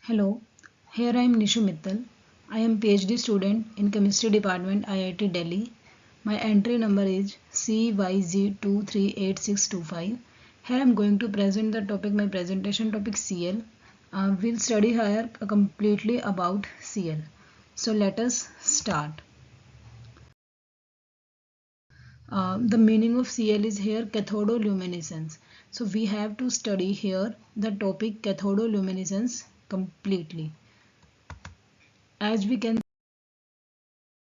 Hello, here I am Nishu Mittal. I am PhD student in Chemistry Department IIT Delhi. My entry number is CYZ238625. Here I am going to present the topic, my presentation topic Cl. We'll study here completely about Cl. So let us start. The meaning of Cl is here cathodoluminescence. So we have to study here the topic cathodoluminescence completely. As we can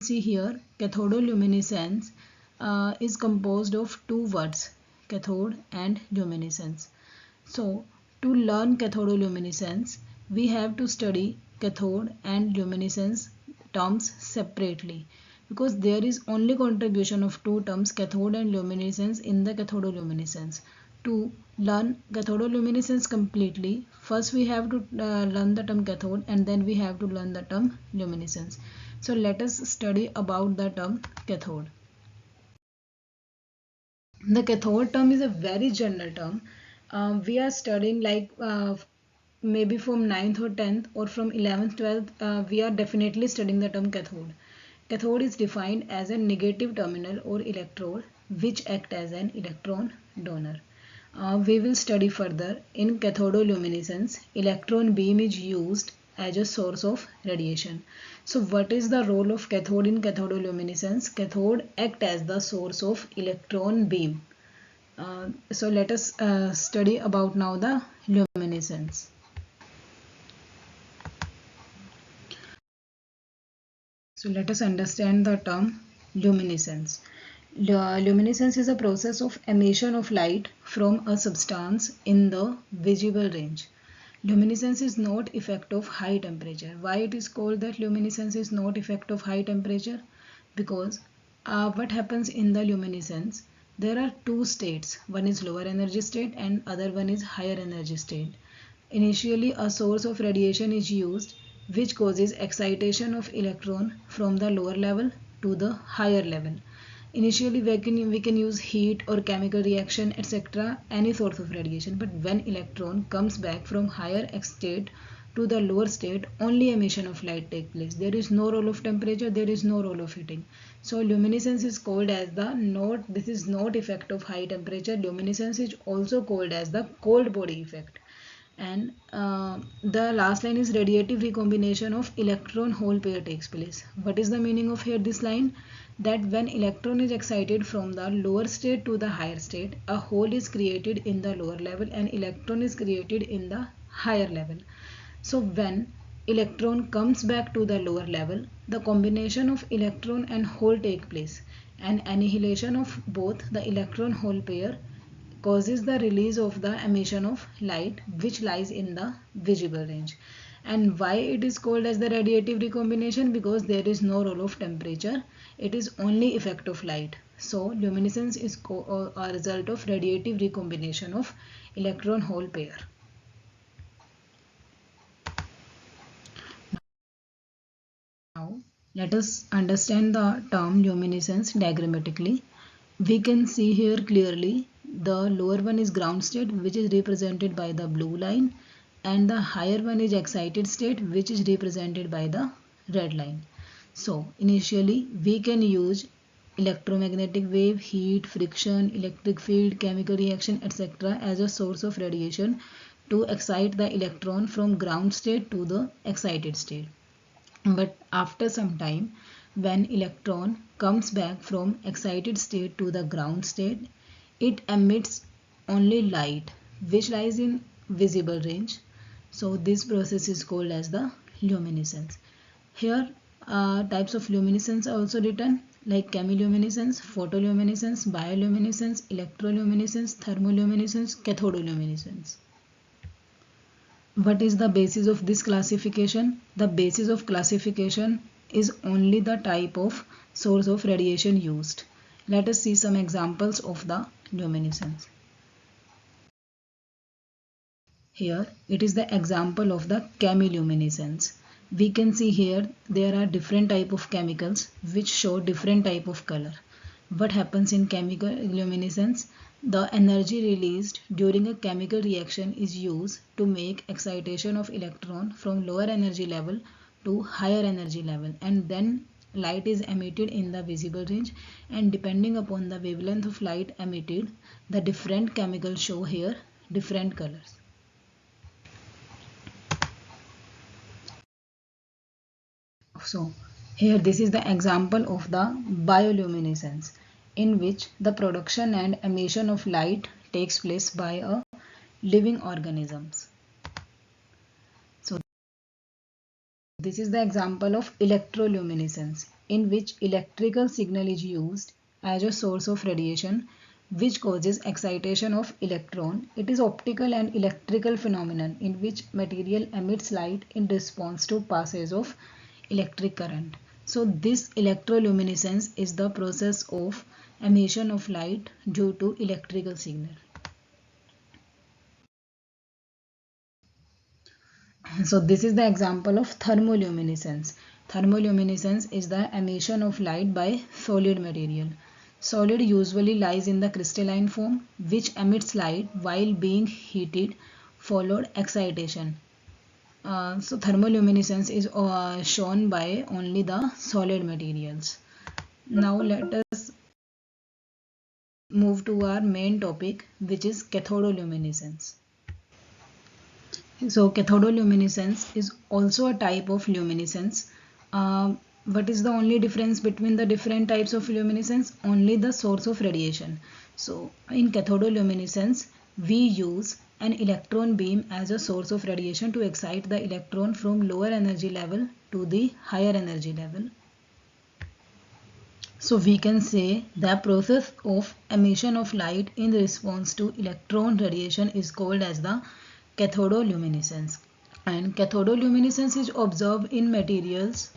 see here, cathodoluminescence is composed of two words, cathode and luminescence. So to learn cathodoluminescence, we have to study cathode and luminescence terms separately, because there is only contribution of two terms, cathode and luminescence, in the cathodoluminescence. To learn cathodoluminescence completely, first we have to learn the term cathode, and then we have to learn the term luminescence. So let us study about the term cathode. The cathode term is a very general term. We are studying maybe from 9th or 10th or from 11th 12th, we are definitely studying the term cathode. Cathode is defined as a negative terminal or electrode which act as an electron donor. We will study further. In cathodoluminescence, electron beam is used as a source of radiation. So what is the role of cathode in cathodoluminescence? Cathode act as the source of electron beam. So let us study about now the luminescence. So let us understand the term luminescence. Luminescence is a process of emission of light from a substance in the visible range. Luminescence is not effect of high temperature. Why it is called that luminescence is not effect of high temperature? Because what happens in the luminescence, there are two states. One is lower energy state and other one is higher energy state. Initially, a source of radiation is used which causes excitation of electron from the lower level to the higher level. Initially, we can use heat or chemical reaction, etc., any source of radiation. But when electron comes back from higher state to the lower state, only emission of light takes place. There is no role of temperature, there is no role of heating. So luminescence is called as this is not effect of high temperature. Luminescence is also called as the cold body effect. And the last line is radiative recombination of electron hole pair takes place. What is the meaning of here this line? That when electron is excited from the lower state to the higher state, a hole is created in the lower level and electron is created in the higher level. So when electron comes back to the lower level, the combination of electron and hole take place, and annihilation of both the electron hole pair causes the release of the emission of light which lies in the visible range. And why it is called as the radiative recombination? Because there is no role of temperature, it is only effect of light. So luminescence is a result of radiative recombination of electron hole pair. Now let us understand the term luminescence diagrammatically. We can see here clearly the lower one is ground state, which is represented by the blue line, and the higher one is excited state, which is represented by the red line. So initially we can use electromagnetic wave, heat, friction, electric field, chemical reaction, etc. as a source of radiation to excite the electron from ground state to the excited state. But after some time, when electron comes back from excited state to the ground state, it emits only light which lies in visible range. So this process is called as the luminescence. Here types of luminescence are also written, like chemiluminescence, photoluminescence, bioluminescence, electroluminescence, thermoluminescence, cathodoluminescence. What is the basis of this classification? The basis of classification is only the type of source of radiation used. Let us see some examples of the luminescence. Here it is the example of the chemiluminescence. We can see here there are different type of chemicals which show different type of color. What happens in chemical luminescence? The energy released during a chemical reaction is used to make excitation of electron from lower energy level to higher energy level, and then light is emitted in the visible range, and depending upon the wavelength of light emitted, the different chemicals show here different colors. So here this is the example of the bioluminescence, in which the production and emission of light takes place by a living organisms. So this is the example of electroluminescence, in which electrical signal is used as a source of radiation which causes excitation of electron. It is optical and electrical phenomenon in which material emits light in response to passage of electric current. So this electroluminescence is the process of emission of light due to electrical signal. So this is the example of thermoluminescence. Thermoluminescence is the emission of light by solid material. Solid usually lies in the crystalline form which emits light while being heated, followed excitation. So thermoluminescence is shown by only the solid materials. Now let us move to our main topic, which is cathodoluminescence. So cathodoluminescence is also a type of luminescence. What is the only difference between the different types of luminescence? Only the source of radiation. So in cathodoluminescence, we use an electron beam as a source of radiation to excite the electron from lower energy level to the higher energy level. So we can say the process of emission of light in response to electron radiation is called as the cathodoluminescence. And cathodoluminescence is observed in materials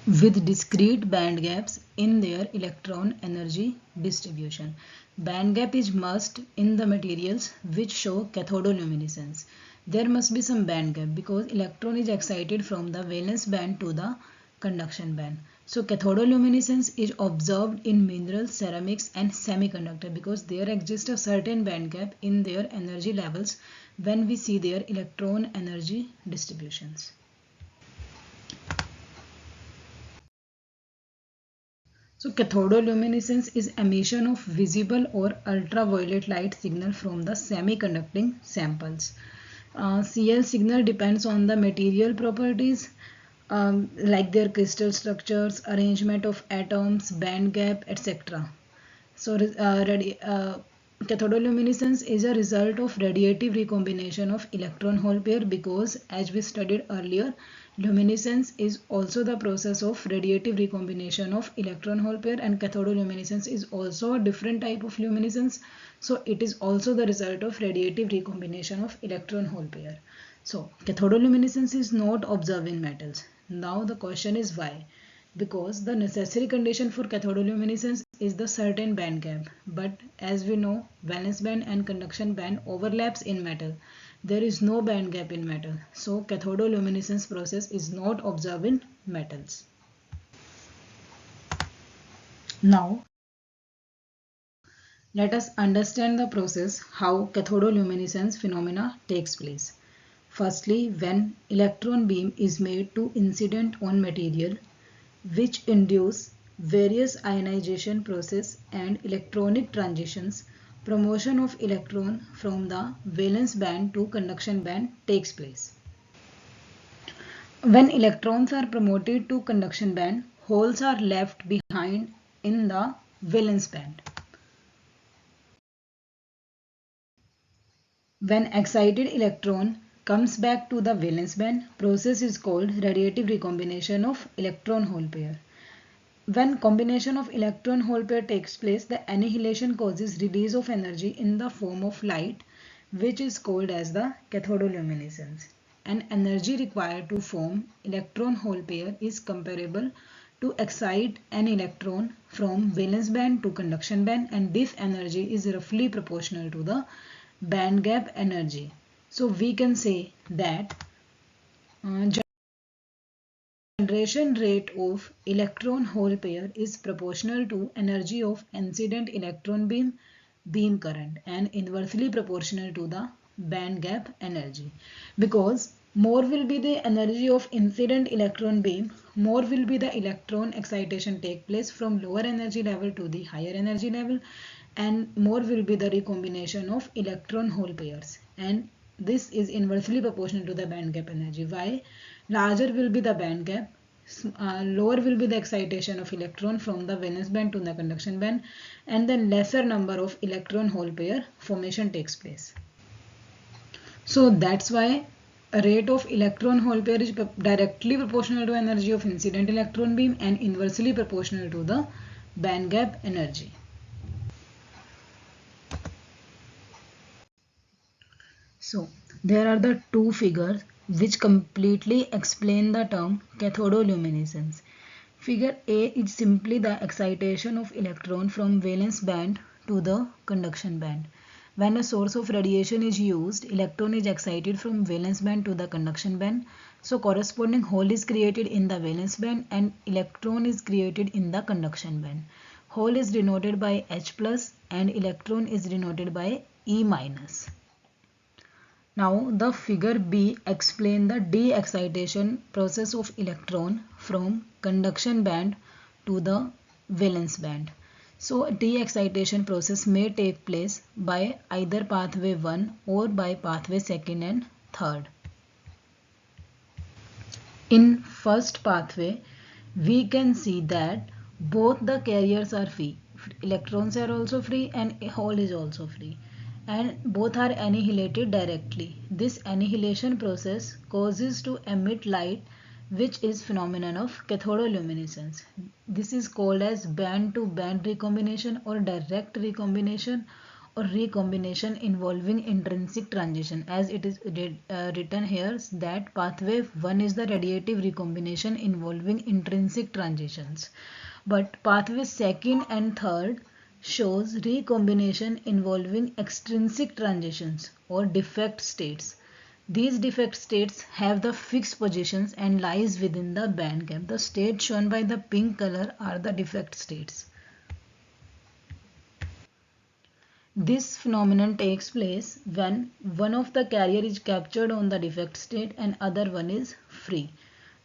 with discrete band gaps in their electron energy distribution. Band gap is must in the materials which show cathodoluminescence. There must be some band gap because electron is excited from the valence band to the conduction band. So cathodoluminescence is observed in minerals, ceramics and semiconductor because there exists a certain band gap in their energy levels when we see their electron energy distributions. So cathodoluminescence is emission of visible or ultraviolet light signal from the semiconducting samples. CL signal depends on the material properties like their crystal structures, arrangement of atoms, band gap, etc. So cathodoluminescence is a result of radiative recombination of electron hole pair because, as we studied earlier, luminescence is also the process of radiative recombination of electron hole pair, and cathodoluminescence is also a different type of luminescence. So it is also the result of radiative recombination of electron hole pair. So cathodoluminescence is not observed in metals. Now the question is why? Because the necessary condition for cathodoluminescence is the certain band gap, but as we know, valence band and conduction band overlaps in metal. There is no band gap in metal, so cathodoluminescence process is not observed in metals. Now let us understand the process how cathodoluminescence phenomena takes place. Firstly, when electron beam is made to incident on material, which induce various ionization process and electronic transitions, promotion of electron from the valence band to conduction band takes place. When electrons are promoted to conduction band, holes are left behind in the valence band. When excited electron comes back to the valence band, process is called radiative recombination of electron hole pair. When combination of electron hole pair takes place, the annihilation causes release of energy in the form of light, which is called as the cathodoluminescence. And energy required to form electron hole pair is comparable to excite an electron from valence band to conduction band, and this energy is roughly proportional to the band gap energy. So we can say that generation rate of electron hole pair is proportional to energy of incident electron beam beam current and inversely proportional to the band gap energy, because more will be the energy of incident electron beam, more will be the electron excitation take place from lower energy level to the higher energy level, and more will be the recombination of electron hole pairs, and this is inversely proportional to the band gap energy. Why? Larger will be the band gap, lower will be the excitation of electron from the valence band to the conduction band, and then lesser number of electron hole pair formation takes place. So that's why a rate of electron hole pair is directly proportional to energy of incident electron beam and inversely proportional to the band gap energy. So there are the two figures which completely explain the term cathodoluminescence. Figure A is simply the excitation of electron from valence band to the conduction band. When a source of radiation is used, electron is excited from valence band to the conduction band. So corresponding hole is created in the valence band and electron is created in the conduction band. Hole is denoted by H plus and electron is denoted by E minus. Now the figure B explains the de-excitation process of electron from conduction band to the valence band. So de-excitation process may take place by either pathway 1 or by pathway 2nd and 3rd. In first pathway, we can see that both the carriers are free. Electrons are also free and a hole is also free. And both are annihilated directly. This annihilation process causes to emit light, which is phenomenon of cathodoluminescence. This is called as band-to-band recombination or direct recombination or recombination involving intrinsic transition, as it is written here that pathway 1 is the radiative recombination involving intrinsic transitions, but pathway 2nd and 3rd shows recombination involving extrinsic transitions or defect states. These defect states have the fixed positions and lies within the band gap. The states shown by the pink color are the defect states. This phenomenon takes place when one of the carrier is captured on the defect state and other one is free.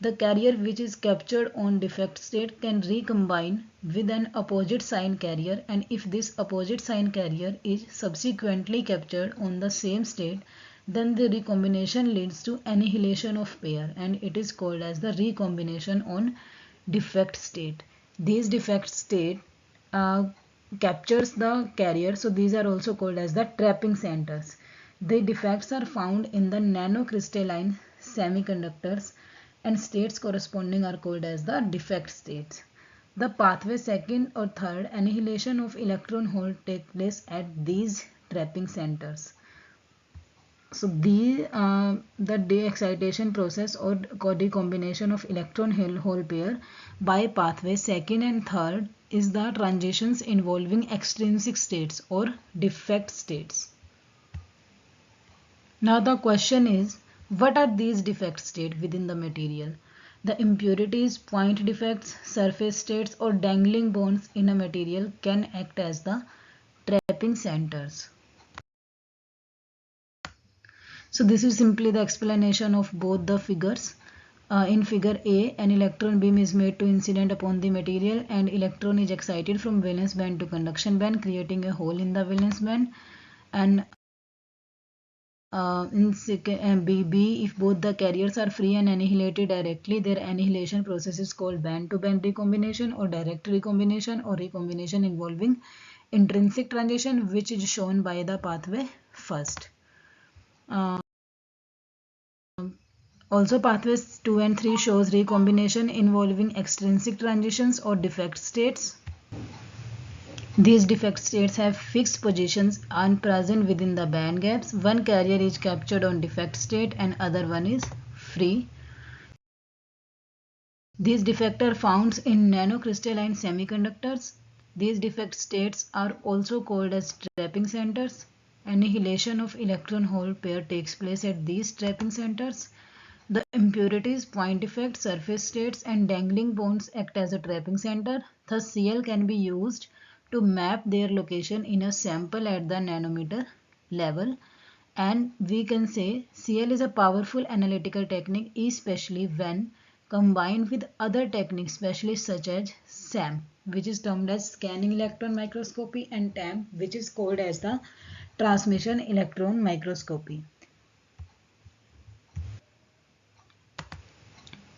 The carrier which is captured on defect state can recombine with an opposite sign carrier, and if this opposite sign carrier is subsequently captured on the same state, then the recombination leads to annihilation of pair and it is called as the recombination on defect state. These defect state captures the carrier, so these are also called as the trapping centers. The defects are found in the nanocrystalline semiconductors and states corresponding are called as the defect states. The pathway 2nd or 3rd annihilation of electron hole take place at these trapping centers. So the de-excitation process or recombination of electron hole pair by pathway 2nd and 3rd is the transitions involving extrinsic states or defect states. Now the question is, what are these defect states within the material? The impurities, point defects, surface states or dangling bonds in a material can act as the trapping centers. So this is simply the explanation of both the figures. In figure A, an electron beam is made to incident upon the material and electron is excited from valence band to conduction band, creating a hole in the valence band. And in B, if both the carriers are free and annihilated directly, their annihilation process is called band-to-band recombination or direct recombination or recombination involving intrinsic transition, which is shown by the pathway first. Also pathways 2 and 3 shows recombination involving extrinsic transitions or defect states. These defect states have fixed positions and present within the band gaps. One carrier is captured on defect state and other one is free. These defects are found in nanocrystalline semiconductors. These defect states are also called as trapping centers. Annihilation of electron hole pair takes place at these trapping centers. The impurities, point defects, surface states and dangling bonds act as a trapping center. Thus, Cl can be used to map their location in a sample at the nanometer level. And we can say CL is a powerful analytical technique, especially when combined with other techniques, especially such as SAM, which is termed as scanning electron microscopy, and TAM, which is called as the transmission electron microscopy.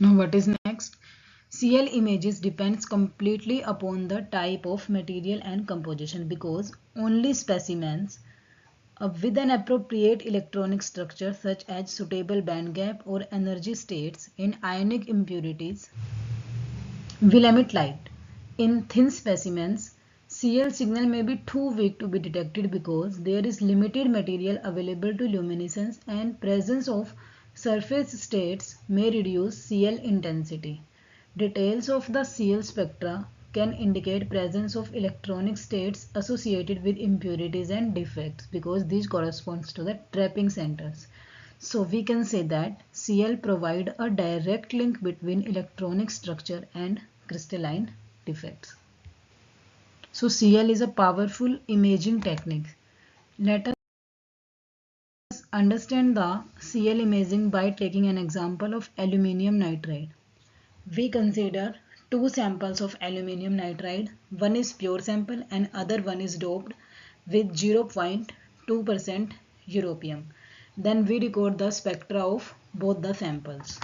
Now what is next? CL images depends completely upon the type of material and composition, because only specimens with an appropriate electronic structure such as suitable band gap or energy states in ionic impurities will emit light. In thin specimens, CL signal may be too weak to be detected because there is limited material available to luminescence, and presence of surface states may reduce CL intensity. Details of the CL spectra can indicate presence of electronic states associated with impurities and defects, because these corresponds to the trapping centers. So we can say that Cl provide a direct link between electronic structure and crystalline defects. So Cl is a powerful imaging technique. Let us understand the Cl imaging by taking an example of aluminium nitride. We consider two samples of aluminium nitride. One is pure sample and other one is doped with 0.2% europium. Then we record the spectra of both the samples.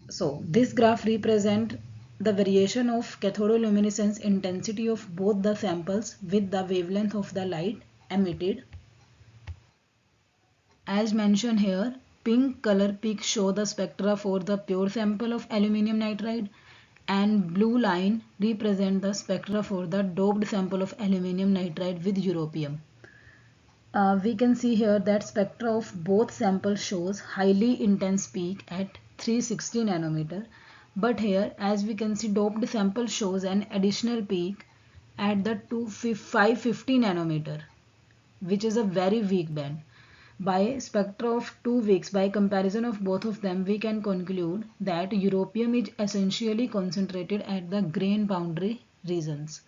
So this graph represents the variation of cathodoluminescence intensity of both the samples with the wavelength of the light emitted. As mentioned here, pink color peaks show the spectra for the pure sample of aluminium nitride, and blue line represent the spectra for the doped sample of aluminium nitride with europium. We can see here that spectra of both samples shows highly intense peak at 360 nanometer, but here as we can see doped sample shows an additional peak at the 550 nanometer, which is a very weak band. By spectra of 2 weeks, by comparison of both of them, we can conclude that europium is essentially concentrated at the grain boundary regions.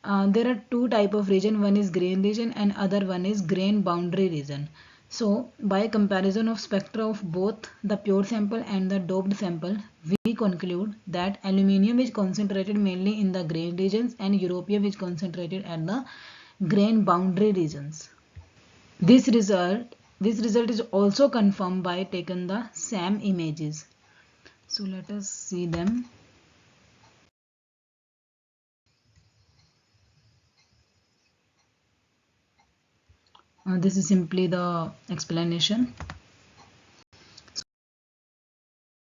There are two type of region, one is grain region and other one is grain boundary region. So by comparison of spectra of both the pure sample and the doped sample, we conclude that aluminium is concentrated mainly in the grain regions and europium is concentrated at the grain boundary regions. This result is also confirmed by taking the SAM images. So let us see them. This is simply the explanation.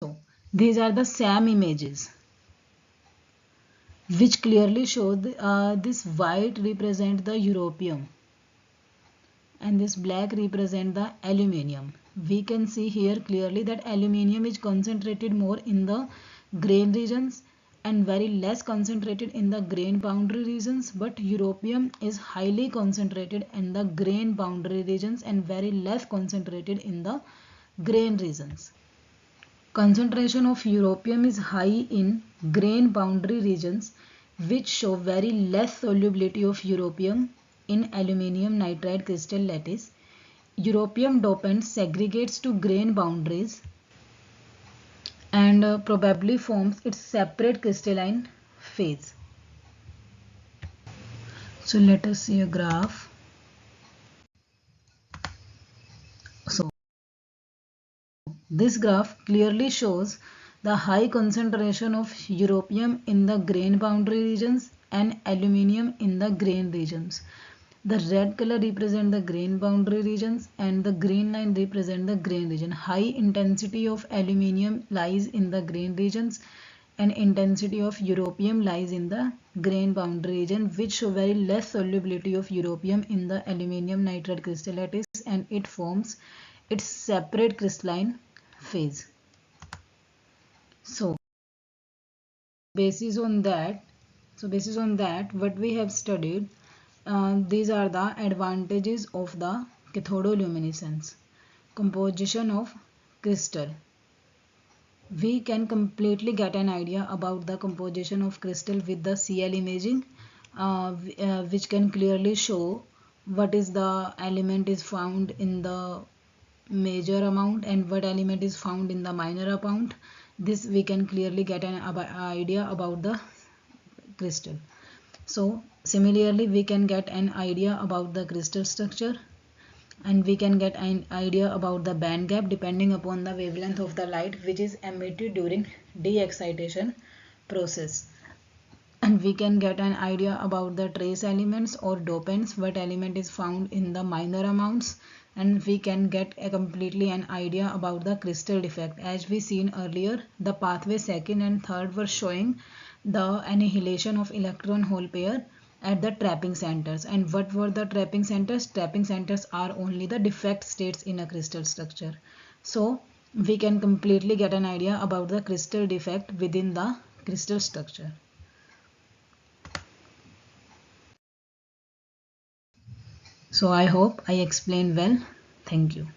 So these are the SAM images, which clearly show this white represent the europium and this black represent the aluminium. We can see here clearly that aluminium is concentrated more in the grain regions and very less concentrated in the grain boundary regions, but europium is highly concentrated in the grain boundary regions and very less concentrated in the grain regions. Concentration of europium is high in grain boundary regions, which show very less solubility of europium in aluminium nitride crystal lattice. Europium dopant segregates to grain boundaries and probably forms its separate crystalline phase. So let us see a graph. So this graph clearly shows the high concentration of europium in the grain boundary regions and aluminium in the grain regions. The red color represent the grain boundary regions and the green line represent the grain region. High intensity of aluminium lies in the grain regions and intensity of europium lies in the grain boundary region, which show very less solubility of europium in the aluminium nitride crystal lattice, and it forms its separate crystalline phase. So basis on that what we have studied, these are the advantages of the cathodoluminescence. Composition of crystal. We can completely get an idea about the composition of crystal with the CL imaging, which can clearly show what is the element is found in the major amount and what element is found in the minor amount. This we can clearly get an idea about the crystal. So similarly we can get an idea about the crystal structure, and we can get an idea about the band gap depending upon the wavelength of the light which is emitted during de-excitation process. And we can get an idea about the trace elements or dopants, what element is found in the minor amounts, and we can get a completely an idea about the crystal defect. As we seen earlier, the pathway second and third were showing the annihilation of electron hole pair at the trapping centers. And what were the trapping centers? Trapping centers are only the defect states in a crystal structure. So we can completely get an idea about the crystal defect within the crystal structure. So I hope I explained well. Thank you.